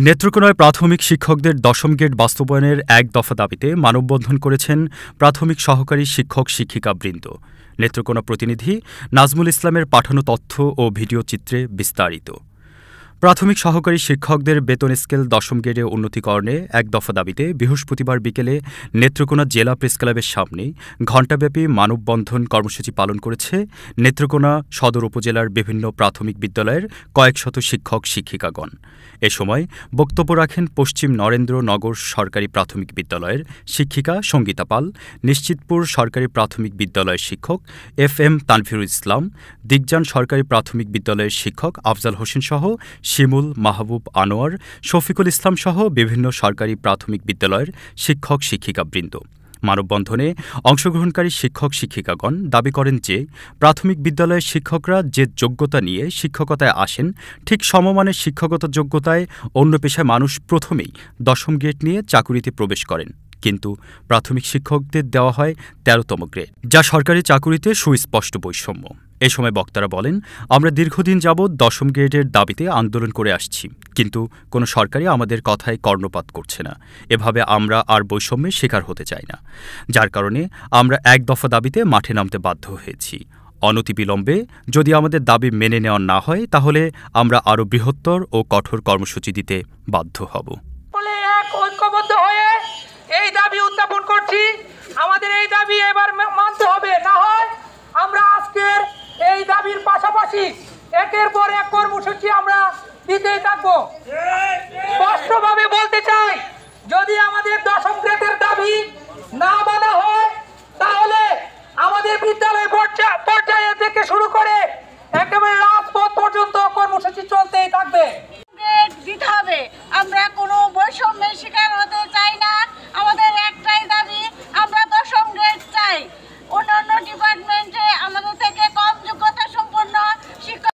নেত্রকোনায় প্রাথমিক শিক্ষকদের দশম গ্রেড বাস্তবায়নের এক দফা দাবিতে মানববন্ধন করেছেন প্রাথমিক সহকারী শিক্ষক শিক্ষিকাবৃন্দ। নেত্রকোনা প্রতিনিধি নাজমুল ইসলামের পাঠানো তথ্য ও ভিডিও চিত্রে বিস্তারিত। প্রাথমিক সহকারী শিক্ষকদের বেতন স্কেল দশম গ্রেডে উন্নতিকরণে এক দফা দাবিতে বৃহস্পতিবার বিকেলে নেত্রকোনা জেলা প্রেস ক্লাবের সামনে ঘণ্টাব্যাপী মানববন্ধন কর্মসূচি পালন করেছে নেত্রকোনা সদর উপজেলার বিভিন্ন প্রাথমিক বিদ্যালয়ের কয়েকশত শিক্ষক শিক্ষিকাগণ। এ সময় বক্তব্য রাখেন পশ্চিম নরেন্দ্রনগর সরকারি প্রাথমিক বিদ্যালয়ের শিক্ষিকা সঙ্গীতা পাল, নিশ্চিতপুর সরকারি প্রাথমিক বিদ্যালয়ের শিক্ষক FM তানভীরুল ইসলাম, দিগজান সরকারি প্রাথমিক বিদ্যালয়ের শিক্ষক আফজাল হোসেন সহ শিমুল, মাহবুব আনোয়ার, শফিকুল ইসলাম সহ বিভিন্ন সরকারি প্রাথমিক বিদ্যালয়ের শিক্ষক শিক্ষিকাবৃন্দ। মানববন্ধনে অংশগ্রহণকারী শিক্ষক শিক্ষিকাগণ দাবি করেন যে প্রাথমিক বিদ্যালয়ের শিক্ষকরা যে যোগ্যতা নিয়ে শিক্ষকতায় আসেন, ঠিক সমমানের শিক্ষাগত যোগ্যতায় অন্য পেশায় মানুষ প্রথমেই দশম গ্রেড নিয়ে চাকুরিতে প্রবেশ করেন, কিন্তু প্রাথমিক শিক্ষকদের দেওয়া হয় ১৩তম গ্রেড, যা সরকারি চাকুরিতে সুস্পষ্ট বৈষম্য। এ সময় বক্তারা বলেন, আমরা দীর্ঘদিন যাবৎ দশম গ্রেডের দাবিতে আন্দোলন করে আসছি, কিন্তু কোনো সরকারই আমাদের কথায় কর্ণপাত করছে না। এভাবে আমরা আর বৈষম্যের শিকার হতে চাই না, যার কারণে আমরা এক দফা দাবিতে মাঠে নামতে বাধ্য হয়েছি। অনতিবিলম্বে যদি আমাদের দাবি মেনে নেওয়া না হয়, তাহলে আমরা আরও বৃহত্তর ও কঠোর কর্মসূচি দিতে বাধ্য হব। ঐক্যবদ্ধ হয়ে এই দাবি উত্থাপন করছি। আমাদের এই দাবি এবার মানতে হবে, না হয় আমরা আজকের এই দাবির পাশাপাশি একের পর এক কর্মসূচি আমরা দিতেই থাকবো।